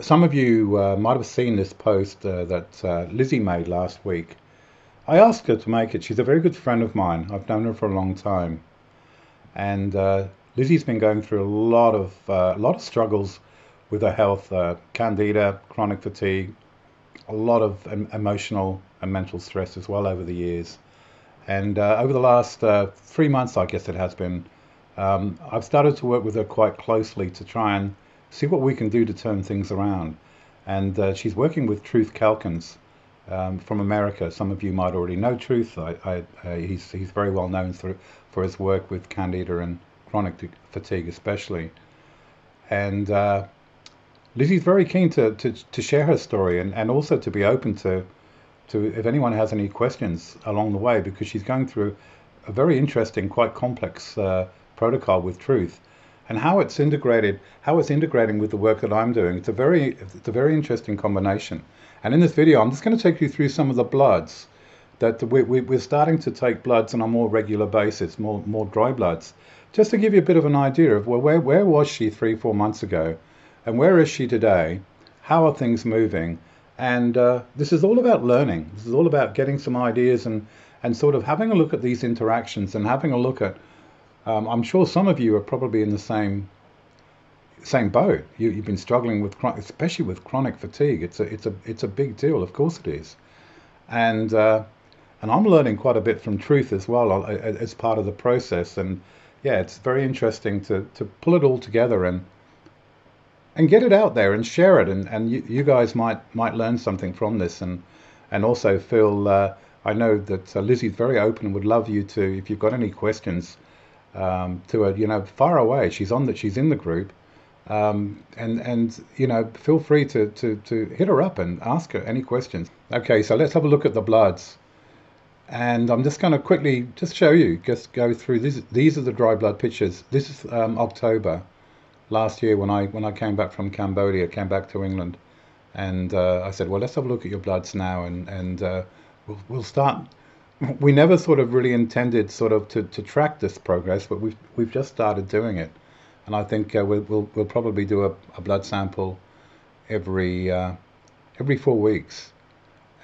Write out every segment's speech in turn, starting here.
Some of you might have seen this post that Lizzie made last week. I asked her to make it. She's a very good friend of mine. I've known her for a long time, and Lizzie's been going through a lot of struggles with her health, candida, chronic fatigue, a lot of emotional and mental stress as well over the years. And over the last 3 months, I guess it has been, I've started to work with her quite closely to try and see what we can do to turn things around. And she's working with Truth Calkins from America. Some of you might already know Truth. He's very well known for his work with Candida and chronic fatigue especially. And Lizzie's very keen to share her story and also to be open to if anyone has any questions along the way, because she's going through a very interesting, quite complex protocol with Truth, and how it's integrating with the work that I'm doing. It's a very interesting combination. And in this video, I'm just going to take you through some of the bloods that we're starting to take bloods on a more regular basis, more dry bloods, just to give you a bit of an idea of where was she 3-4 months ago, and where is she today? How are things moving? And this is all about learning. This is all about getting some ideas and sort of having a look at these interactions and having a look at. I'm sure some of you are probably in the same boat. You've been struggling with, especially with chronic fatigue. It's a big deal. Of course it is. And I'm learning quite a bit from Truth as well as part of the process. And yeah, it's very interesting to pull it all together and get it out there and share it. And you guys might learn something from this and also feel. I know that Lizzie's very open and would love you to, if you've got any questions, to her, far away. She's in the group, and feel free to hit her up and ask her any questions. Okay, so let's have a look at the bloods, and I'm just going to quickly just show you, just go through this. These are the dry blood pictures. This is October last year when I came back from Cambodia, came back to England, and I said, well, let's have a look at your bloods now, and we'll start. We never sort of really intended sort of to track this progress, but we've just started doing it, and I think we'll probably do a blood sample every 4 weeks,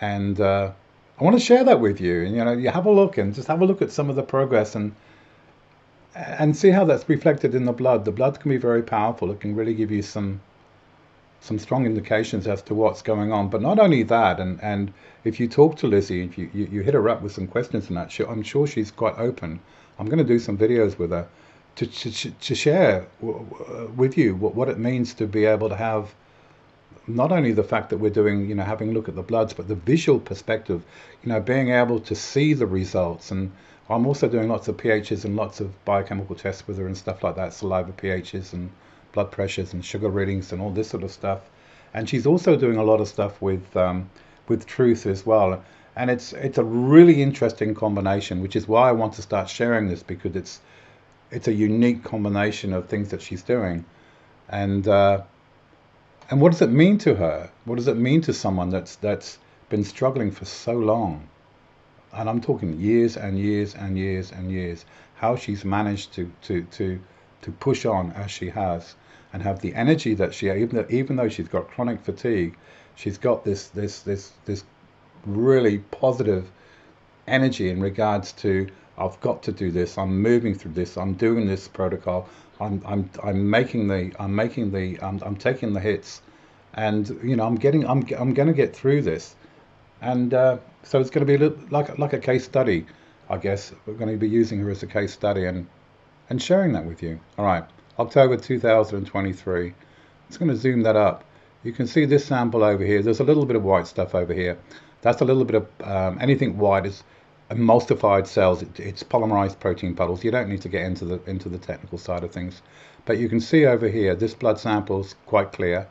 and I want to share that with you. And you have a look and just have a look at some of the progress and see how that's reflected in the blood. The blood can be very powerful. It can really give you some strong indications as to what's going on. But not only that, and if you talk to Lizzie, if you hit her up with some questions and that, I'm sure she's quite open. I'm going to do some videos with her to share with you what it means to be able to have not only the fact that we're doing, having a look at the bloods, but the visual perspective, being able to see the results. And I'm also doing lots of pHs and lots of biochemical tests with her and stuff like that, saliva pHs and blood pressures and sugar readings and all this sort of stuff. And she's also doing a lot of stuff with Truth as well. And it's a really interesting combination, which is why I want to start sharing this, because it's a unique combination of things that she's doing. And what does it mean to her? What does it mean to someone that's been struggling for so long? And I'm talking years and years and years and years. How she's managed to push on as she has, and have the energy that she, even though she's got chronic fatigue, she's got this really positive energy in regards to, I've got to do this. I'm moving through this. I'm doing this protocol. I'm taking the hits, and I'm going to get through this. And so it's going to be like a case study, I guess. We're going to be using her as a case study and sharing that with you. All right, October 2023. I'm just going to zoom that up. You can see this sample over here. There's a little bit of white stuff over here. That's a little bit of anything white is emulsified cells. It's polymerized protein puddles. You don't need to get into the technical side of things, but you can see over here this blood sample's quite clear.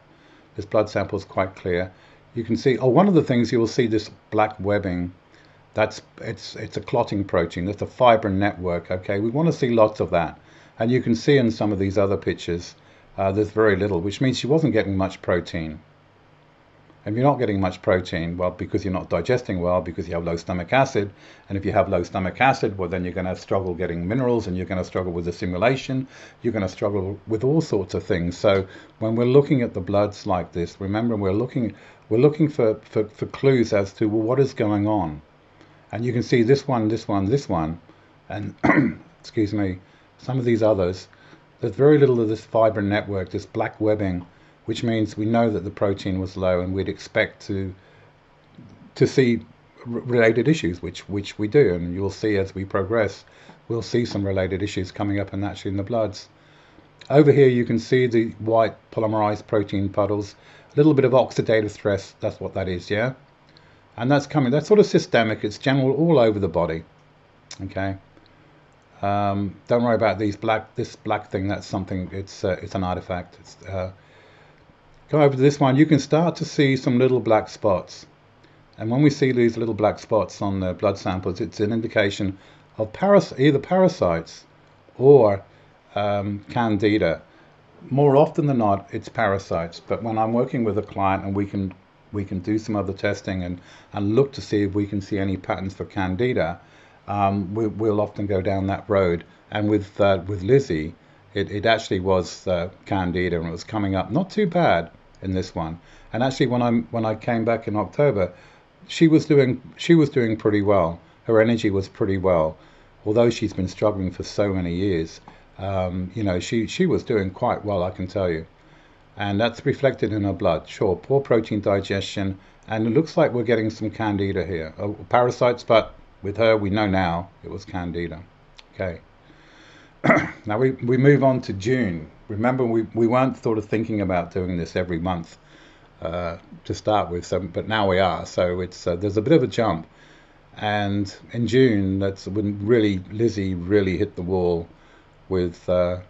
This blood sample's quite clear. You can see, one of the things you will see, this black webbing. It's a clotting protein. That's a fibrin network. Okay, we want to see lots of that, and you can see in some of these other pictures there's very little, which means she wasn't getting much protein. And you're not getting much protein, well, because you're not digesting well, because you have low stomach acid. And if you have low stomach acid, well, then you're going to struggle getting minerals, and you're going to struggle with assimilation. You're going to struggle with all sorts of things. So when we're looking at the bloods like this, remember we're looking for clues as to, well, what is going on. And you can see this one, this one, this one, and excuse me, some of these others. There's very little of this fiber network, this black webbing, which means we know that the protein was low, and we'd expect to see related issues, which we do, and you'll see as we progress, we'll see some related issues coming up and actually in the bloods. Over here you can see the white polymerized protein puddles, a little bit of oxidative stress, that's what that is, yeah? And that's sort of systemic, it's general all over the body, okay? Don't worry about this black thing, that's something, it's an artifact. Go over to this one, you can start to see some little black spots. And when we see these little black spots on the blood samples, it's an indication of either parasites or Candida. More often than not, it's parasites. But when I'm working with a client and we can do some other testing and look to see if we can see any patterns for Candida, we'll often go down that road. And with Lizzie, it actually was Candida, and it was coming up not too bad in this one. And actually, when I came back in October, she was doing pretty well. Her energy was pretty well, although she's been struggling for so many years. She was doing quite well, I can tell you. And that's reflected in her blood. Sure, poor protein digestion, and it looks like we're getting some Candida here. Parasites, but with her, we know now it was Candida. Okay. Now we move on to June. Remember, we weren't sort of thinking about doing this every month to start with, but now we are. So it's there's a bit of a jump. And in June, that's when Lizzie really hit the wall with her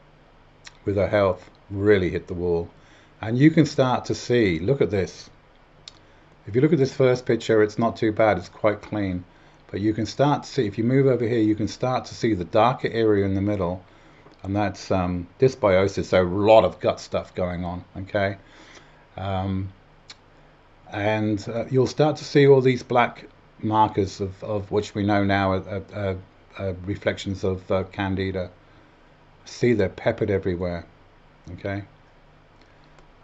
health, really hit the wall. And you can start to see, look at this. If you look at this first picture, it's not too bad, it's quite clean. But you can start to see, if you move over here, you can start to see the darker area in the middle, and that's dysbiosis, so a lot of gut stuff going on, okay? You'll start to see all these black markers of which we know now are reflections of Candida. See, they're peppered everywhere, okay?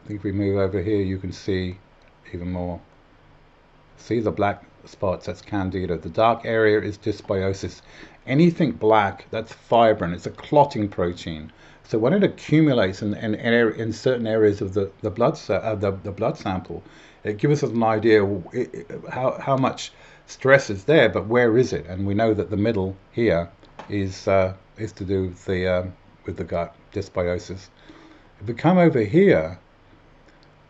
I think if we move over here, you can see even more. See the black spots, that's Candida. The dark area is dysbiosis. Anything black, that's fibrin. It's a clotting protein. So when it accumulates in certain areas of the blood sample, it gives us an idea how much stress is there, but where is it? And we know that the middle here is to do with the gut dysbiosis. If we come over here,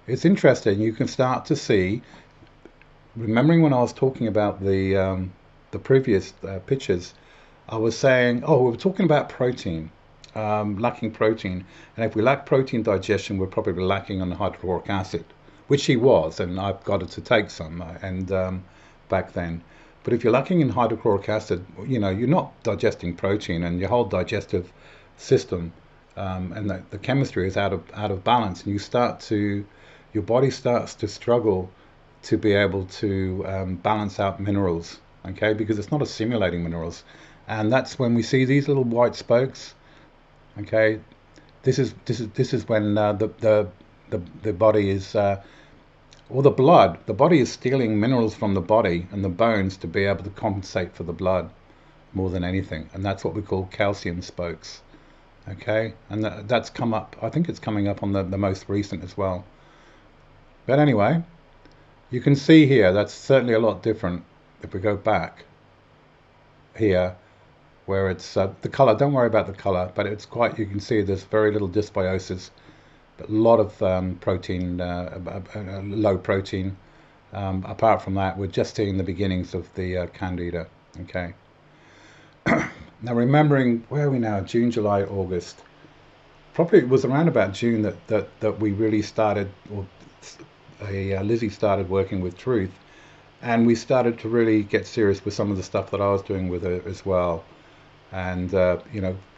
it's interesting. You can start to see. Remembering when I was talking about the previous pictures, I was saying, we were talking about protein, lacking protein, and if we lack protein digestion, we're probably lacking on the hydrochloric acid, which she was, and I've got her to take some, back then. But if you're lacking in hydrochloric acid, you're not digesting protein, and your whole digestive system and the chemistry is out of balance, and your body starts to struggle to be able to balance out minerals, okay, because it's not assimilating minerals. And that's when we see these little white spokes, okay. This is when the body is or the body is stealing minerals from the body and the bones to be able to compensate for the blood more than anything, and that's what we call calcium spokes, okay. And that's come up, I think it's coming up on the most recent as well. But anyway, you can see here, that's certainly a lot different if we go back here, where it's the color, don't worry about the color, but it's quite, you can see there's very little dysbiosis, but a lot of protein, low protein. Apart from that, we're just seeing the beginnings of the Candida, okay. Now remembering, where are we now, June, July, August. Probably it was around about June that we really started, or Lizzie started working with Truth, and we started to really get serious with some of the stuff that I was doing with her as well, and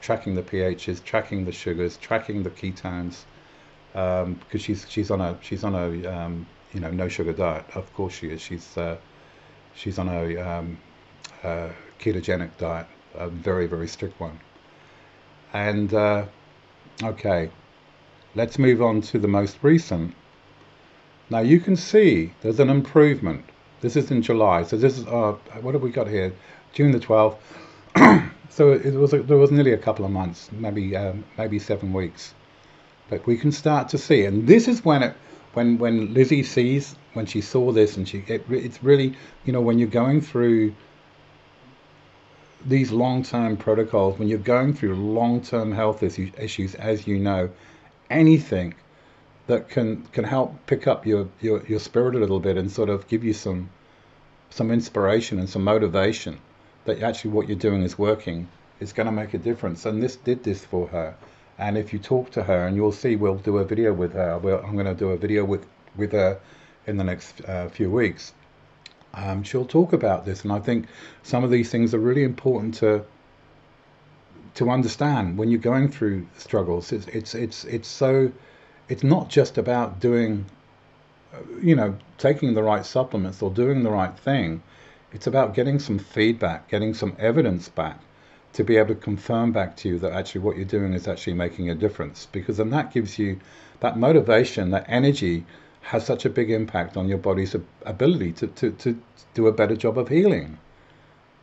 tracking the pHs, tracking the sugars, tracking the ketones, because she's on a no sugar diet. Of course she is. She's on a ketogenic diet, a very, very strict one. And okay, let's move on to the most recent. Now you can see there's an improvement. This is in July, so this is what have we got here? June the 12th. So there was nearly a couple of months, maybe 7 weeks. But we can start to see, and this is when Lizzie sees, when she saw this, and it's really, when you're going through these long-term protocols, when you're going through long-term health issues, as you know, anything that can help pick up your spirit a little bit and sort of give you some inspiration and some motivation that actually what you're doing is working, is going to make a difference. And this did this for her. And if you talk to her, and you'll see, we'll do a video with her. I'm going to do a video with her in the next few weeks. She'll talk about this, and I think some of these things are really important to understand when you're going through struggles. It's not just about doing, taking the right supplements or doing the right thing. It's about getting some feedback, getting some evidence back to be able to confirm back to you that actually what you're doing is actually making a difference. Because then that gives you that motivation, that energy has such a big impact on your body's ability to do a better job of healing.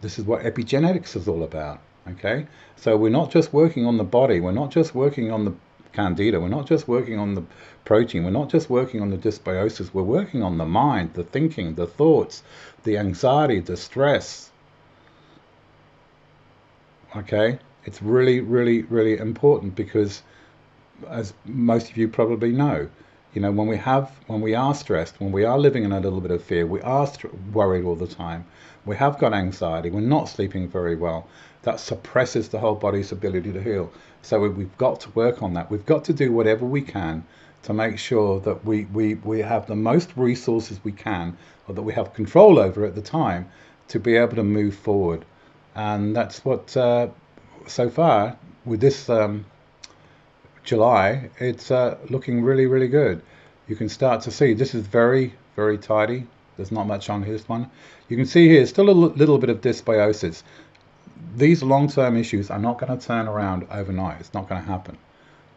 This is what epigenetics is all about. Okay, so we're not just working on the body, we're not just working on the Candida, we're not just working on the protein, we're not just working on the dysbiosis, we're working on the mind, the thinking, the thoughts, the anxiety, the stress. Okay, it's really, really, really important because, as most of you probably know, when we are stressed, when we are living in a little bit of fear, we are worried all the time, we have got anxiety, we're not sleeping very well, that suppresses the whole body's ability to heal. So we've got to work on that. We've got to do whatever we can to make sure that we have the most resources we can, or that we have control over at the time, to be able to move forward. And that's what, so far, with this July, it's looking really, really good. You can start to see, this is very, very tidy. There's not much on this one. You can see here, still a little bit of dysbiosis. These long-term issues are not going to turn around overnight. It's not going to happen.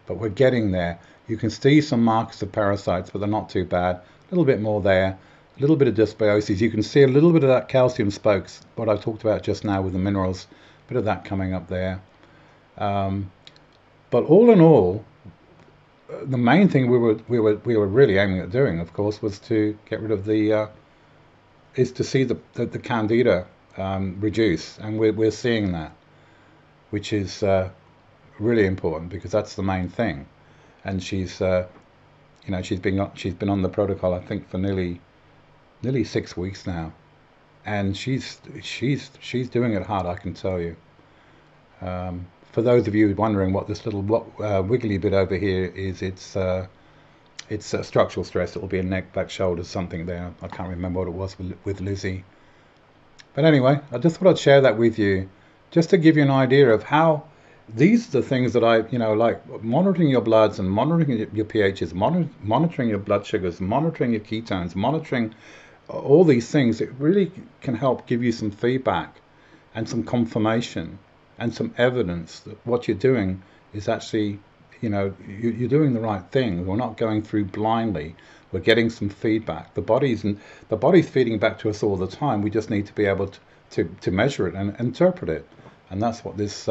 But we're getting there. You can see some markers of parasites, but they're not too bad. A little bit more there. A little bit of dysbiosis. You can see a little bit of that calcium spokes, what I talked about just now with the minerals. A bit of that coming up there. But all in all, the main thing we were really aiming at doing, of course, was to get rid of is to see the Candida reduce, and we're seeing that, which is really important, because that's the main thing. And she's she's been on the protocol, I think, for nearly 6 weeks now, and she's doing it hard, I can tell you. For those of you wondering what this little wiggly bit over here is, it's structural stress. It will be a neck, back, shoulders, something there. I can't remember what it was with Lizzie. But anyway, I just thought I'd share that with you, just to give you an idea of how these are the things that I, like monitoring your bloods and monitoring your pHs, monitoring your blood sugars, monitoring your ketones, monitoring all these things. It really can help give you some feedback and some confirmation and some evidence that what you're doing is actually, you're doing the right thing. We're not going through blindly. We're getting some feedback. The body's feeding back to us all the time. We just need to be able to measure it and interpret it. And that's what this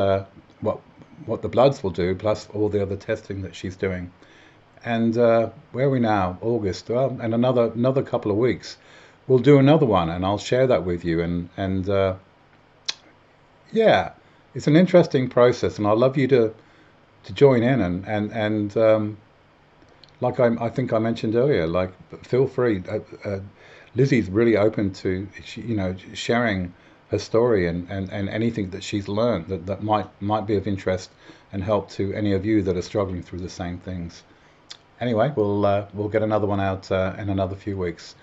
what the bloods will do, plus all the other testing that she's doing. And where are we now? August. Well, and another couple of weeks, we'll do another one, and I'll share that with you. And yeah, it's an interesting process, and I'd love you to join in and like I think I mentioned earlier, like, feel free. Lizzie's really open to sharing her story and anything that she's learned that might be of interest and help to any of you that are struggling through the same things. Anyway, we'll get another one out in another few weeks.